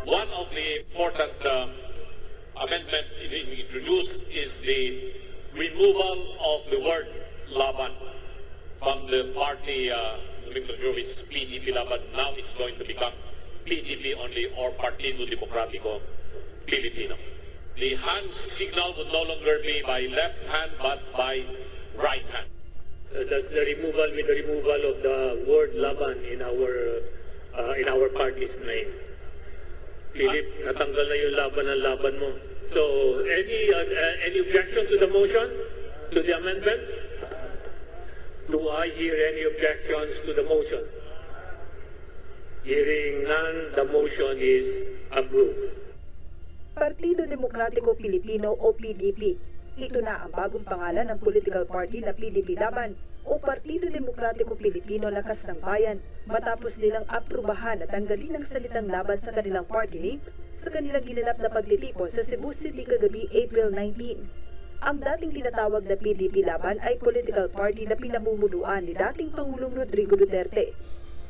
One of the important amendment introduced is the removal of the word laban from the party nomenclature, which is PDP laban. Now it's going to become PDP only, or Partido Demokratiko Pilipino. The hand signal would no longer be by left hand but by right hand. That's the removal with the removal of the word laban in our party's name. Philip, natanggal na yung laban mo. So, any objection to the motion, to the amendment? Do I hear any objections to the motion? Hearing none, the motion is approved. Partido Demokratiko Pilipino o PDP. Ito na ang bagong pangalan ng political party na PDP Laban o Partido Demokratiko Pilipino Lakas ng Bayan matapos nilang aprubahan at tanggalin ang salitang laban sa kanilang party name sa kanilang ginanap na paglilipon sa Cebu City kagabi April 19. Ang dating tinatawag na PDP Laban ay political party na pinamumunuan ni dating Pangulong Rodrigo Duterte.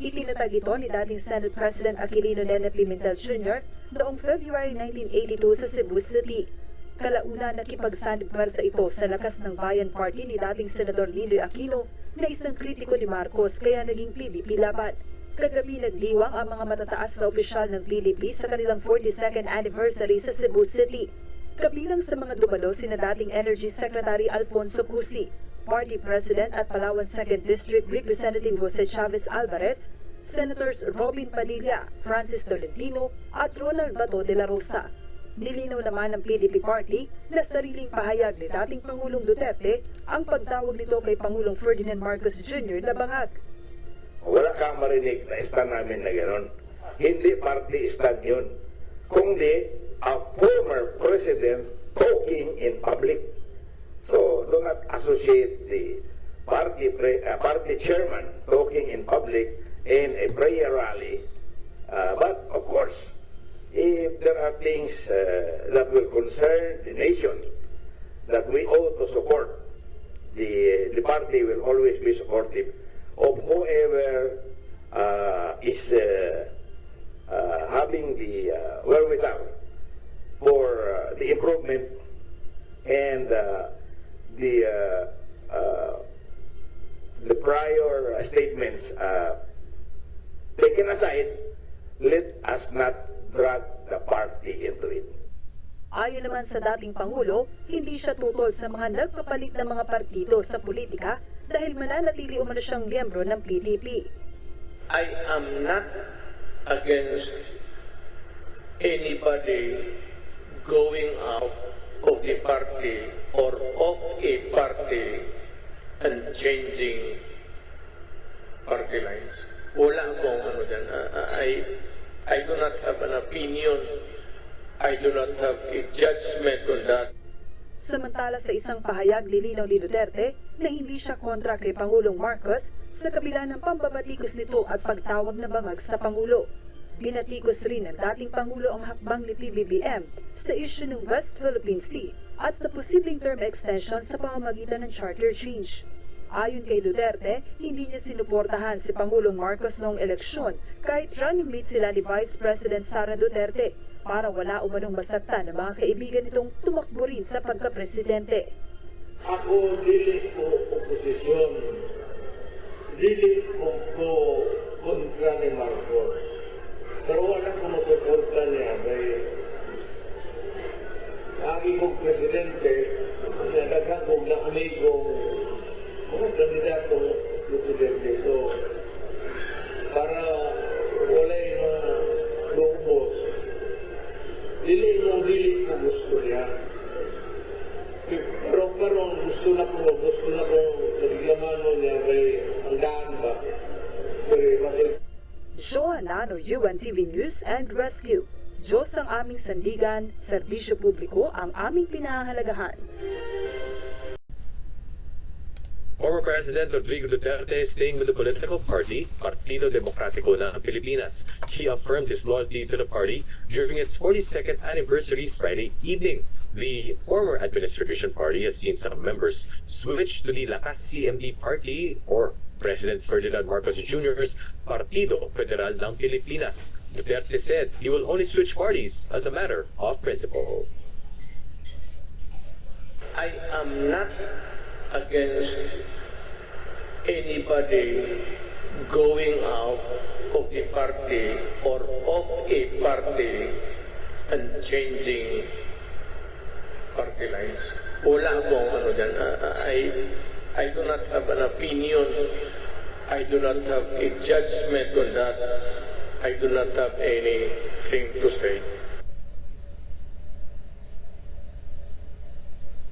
Itinatag ito ni dating Senate President Aquilino Nene Pimentel Jr. noong February 1982 sa Cebu City. Kalauna nakipagsanibwersa ito sa Lakas ng Bayan Party ni dating Senador Ninoy Aquino na isang kritiko ni Marcos kaya naging PDP Laban. Kagabi nagdiwang ang mga matataas na opisyal ng PDP sa kanilang 42nd anniversary sa Cebu City. Kabilang sa mga dumalo sina dating Energy Secretary Alfonso Cusi, Party President at Palawan 2nd District Representative Jose Chavez Alvarez, Senators Robin Padilla, Francis Tolentino at Ronald Bato de la Rosa. Nilinaw naman ng PDP Party na sariling pahayag ni dating Pangulong Duterte ang pagtawag nito kay Pangulong Ferdinand Marcos Jr. na bangag. Wala kang marinig na stand namin na gano'n. Hindi party stand yun. Kundi a former president talking in public. So, do not associate the party chairman talking in public in a prayer rally. But, of course, if there are things that will concern the nation that we ought to support, the party will always be supportive of whoever is having the wherewithal for the improvement and the prior statements taken aside. Let us not drag the party into it. Ayon naman sa dating Pangulo, hindi siya tutol sa mga nagpapalit ng mga partido sa politika dahil mananatili umano siyang miyembro ng PDP. I am not against anybody going out of the party or of a party and changing party lines. Wala akong ano dyan. I do not have an opinion. I do not have a judgment on that. Samantala sa isang pahayag nilinaw ni Duterte na hindi siya kontra kay Pangulong Marcos sa kabila ng pambabatikos nito at pagtawag na bangag sa Pangulo. Binatikos rin ng dating Pangulo ang hakbang ni PBBM sa issue ng West Philippine Sea at sa posibleng term extension sa pamamagitan ng charter change. Ayon kay Duterte, hindi niya sinuportahan si Pangulong Marcos noong eleksyon kahit running mate sila ni Vice President Sara Duterte para wala umanong masaktan ng mga kaibigan nitong tumakbo rin sa pagkapresidente. Ako dili ko oposisyon, dili ko kontra ni Marcos. Pero wala ko masuporta niya dahil lagi kong presidente, nagagak kong na amigong mga kandidatong presidente. So, para wala'y lumos, dili ko gusto niya. Pero gusto na ko naglamano niya kay ang daan ba. Pero kasi Joanano, UNTV News and Rescue. Diyos ang aming sandigan, serbisyo publiko ang aming pinahahalagahan. Former President Rodrigo Duterte is staying with the political party, Partido Demokratiko ng Pilipinas. He affirmed his loyalty to the party during its 42nd anniversary Friday evening. The former administration party has seen some members switch to the Lakas CMD party or President Ferdinand Marcos Jr.'s Partido Federal ng Pilipinas. Duterte said he will only switch parties as a matter of principle. I am not against anybody going out of a party or of a party and changing party lines. Wala akong ano dyan. I do not have an opinion. I do not have a judgment on that. I do not have anything to say.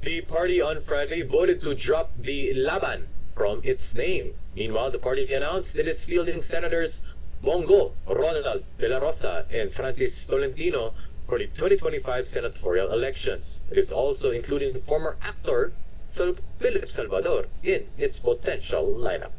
The party on Friday voted to drop the Laban from its name. Meanwhile, the party announced it is fielding Senators Bongo, Ronald De La Rosa, and Francis Tolentino for the 2025 senatorial elections. It is also including former actor Philip Salvador in its potential lineup.